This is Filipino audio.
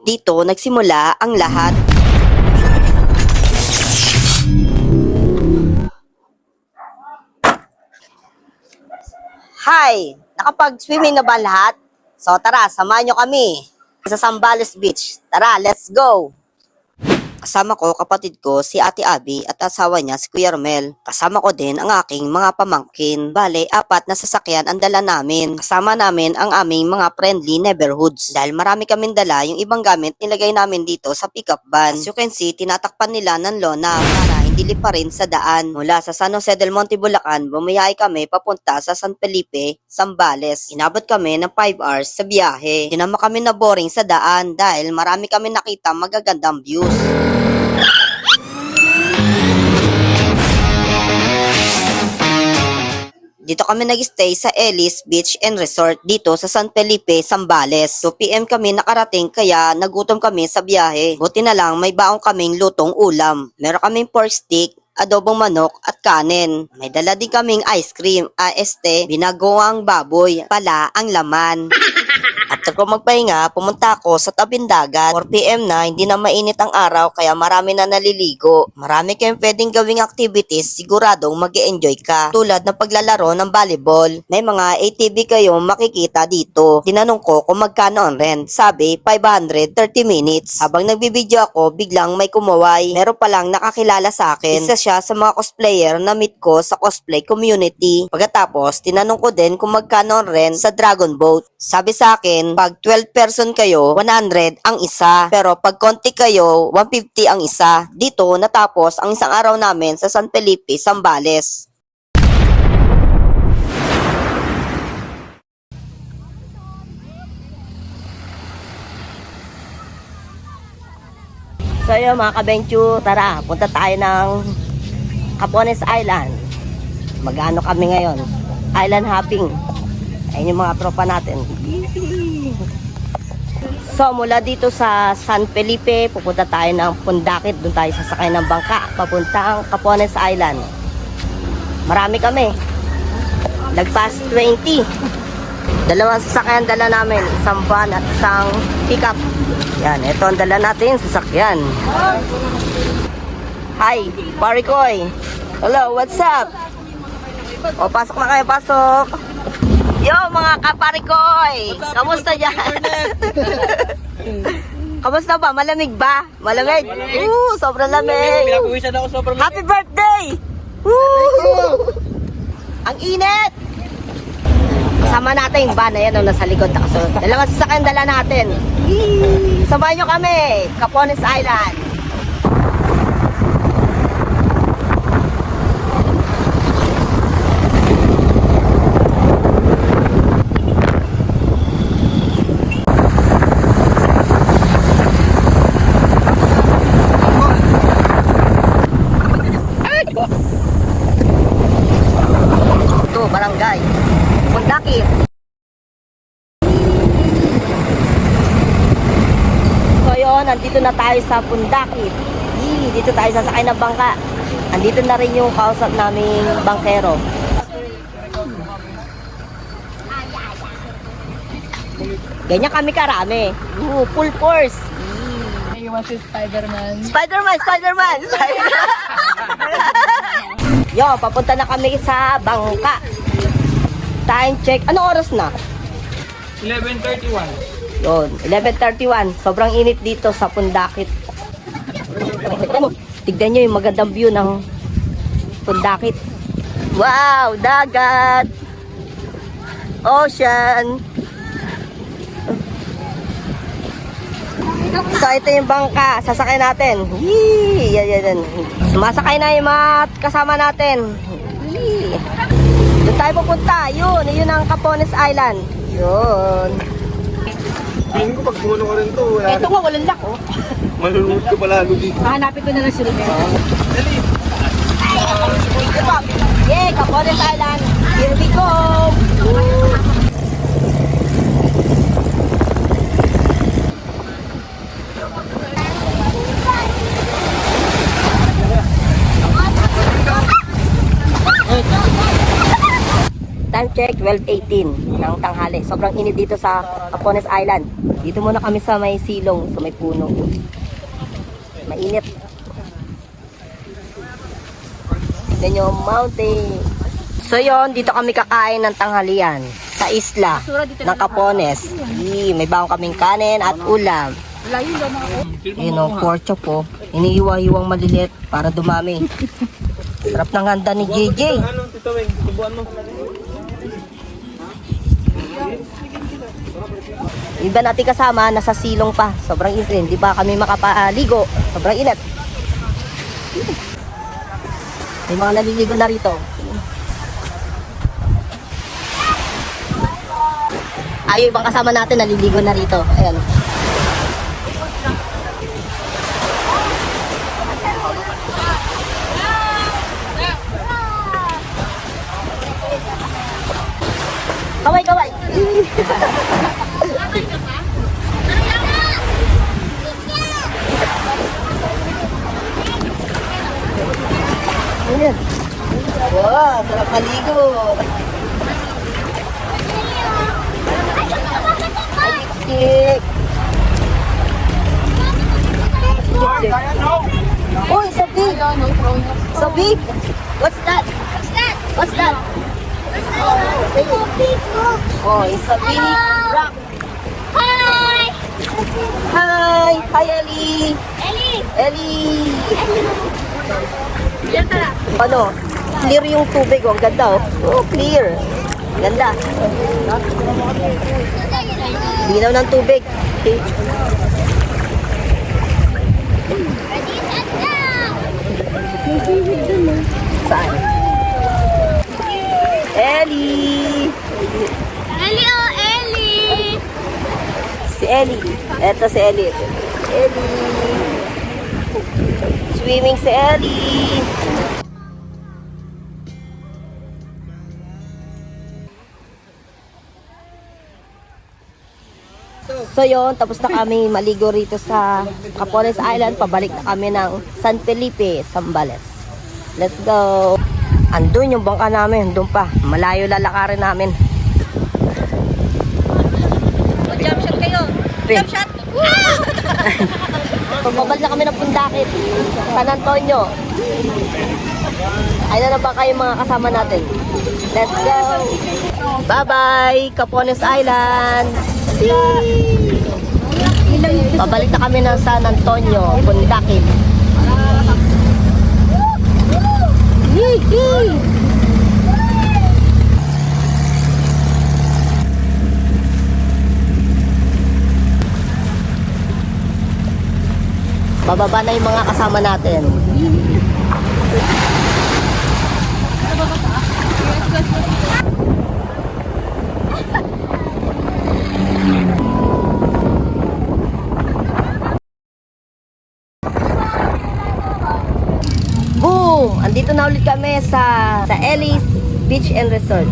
Dito nagsimula ang lahat. Hi! Nakapag-swimming na ba lahat? So tara, samahan nyo kami sa Zambales Beach. Tara, let's go! Kasama ko kapatid ko si Ate Abby at asawa niya si Kuya Romel. Kasama ko din ang aking mga pamangkin. Bale, 4 na sasakyan ang dala namin. Kasama namin ang aming mga friendly neighborhoods. Dahil marami kaming dala, yung ibang gamit nilagay namin dito sa pickup van. As you can see, tinatakpan nila ng lona para hindi pa rin sa daan. Mula sa San Jose del Monte, Bulacan, bumiyay kami papunta sa San Felipe, Zambales. Inabot kami ng 5 hours sa biyahe. Di naman kami na boring sa daan dahil marami kami nakita magagandang views. Dito kami nag-stay sa Ellis Beach and Resort dito sa San Felipe, Zambales. 2 PM kami nakarating kaya nagutom kami sa biyahe. Buti na lang may baong kaming lutong ulam. Meron kaming pork stick, adobong manok at kanin. May dala din kaming ice cream, binagoang baboy, pala ang laman. After ko magpahinga, pumunta ako sa tabing dagat. 4 PM na, hindi na mainit ang araw kaya marami na naliligo. Marami kayong pwedeng gawing activities, siguradong mag-e-enjoy ka. Tulad ng paglalaro ng volleyball. May mga ATV kayong makikita dito. Tinanong ko kung magkano ang rent. Sabi, 530 minutes. Habang nagbibideo ako, biglang may kumaway. Meron palang nakakilala sa akin. Isa siya sa mga cosplayer na meet ko sa cosplay community. Pagkatapos, tinanong ko din kung magkano ang rent sa Dragon Boat. Sabi sa akin, pag 12 person kayo, 100 ang isa. Pero pag konti kayo, 150 ang isa. Dito natapos ang isang araw namin sa San Felipe, Zambales. So yun mga kabenchu, tara, punta tayo ng Capones Island. Mag-ano kami ngayon? Island hopping. Ayun yung mga tropa natin. So mula dito sa San Felipe, pupunta tayo ng Pundakit. Doon tayo sasakay ng bangka papuntang Capones Island. Marami kami. Lagpas 20. Dalawang sasakyan dala namin. Isang van at isang pickup. Yan, ito ang dala natin, sasakyan. Hi, Parikoy. Hello, what's up? O, pasok na kayo, pasok. Yo, mga kaparikoy! Kamusta dyan? Kamusta ba? Malamig ba? Malamig? Sobrang lamig! Happy birthday! Ang init! Kasama natin yung van na yan, nasa likod na kasunod. Dalawang sasakyan dala natin. Samahan nyo kami, Capones Island. Barangay Pundakit. So yun, nandito na tayo sa Pundakit. Dito tayo sasakay ng bangka. Andito na rin yung kausap naming bangkero. Ganyan kami karami. Full force. Iwan si Spider-Man. Spider-Man! Yo, papunta na kami sa bangka. Time check. Anong oras na? 11:31. Yun, 11:31. Sobrang init dito sa Pundakit. Tignan nyo yung magandang view ng Pundakit. Wow! Dagat! Ocean! So, ito yung bangka. Sasakay natin. Yee! Yan. Sumasakay na yung mga kasama natin. Yee! Doon tayo pupunta. Yun ang Capones Island. Yun. Tingin ko pag gumano ka rin to, wala. Ito nga, walang lock, oh. Malulunod ka pala dito. Hahanapin ko na lang si Romel. Yeah, Capones Island. Here we go. Time check, 12:18 ng tanghali. Sobrang init dito sa Capones Island. Dito muna kami sa may silong, sa may puno. Mainit. Tignan nyo, mountain. So yon, dito kami kakain ng tanghalian sa isla ng Capones. May baong kaming kanin at ulam. Ayun o, pork chop po. Iniiwa-iwang maliliit para dumami. Sarap ng handa ni JJ. Ano, Tito Weng, tubuan mo. Iba natin kasama, nasa silong pa. Sobrang init. Hindi pa kami makapaligo. Sobrang init. May mga naliligo na rito. Ay, ibang kasama natin naliligo na rito. Ayan. Kaway, kaway. Ayan. Wow, sarap maligo. Ay, oh, it's so big. So big. What's that? What's that? Oh, it's a big rock. Hi! Hi! Hi, Ellie! Ellie! Ellie! Yan tara. Ano? Clear yung tubig. Oh, ang ganda oh. Oh, clear. Ganda. Linaw ng tubig. Okay. Ready, set, go! Saan? Ellie! Ellie, oh, Ellie! Si Ellie. Eto si Ellie. Ellie. Swimming si Ellie. So yun, tapos na kami maligo rito sa Capones Island. Pabalik na kami ng San Felipe, Zambales. Let's go! Andun yung bangka namin, andun pa. Malayo lalakarin namin. Jump shot kayo. Jump shot! Pababal na kami ng Pundakit, San Antonio. Ayun na ba kayo mga kasama natin? Let's go! Bye-bye! Capones Island! Pabalik na kami ng San Antonio, Pundakit. Yee! Bababa na yung mga kasama natin. Boom! Andito na ulit kami sa Ellis Beach and Resort.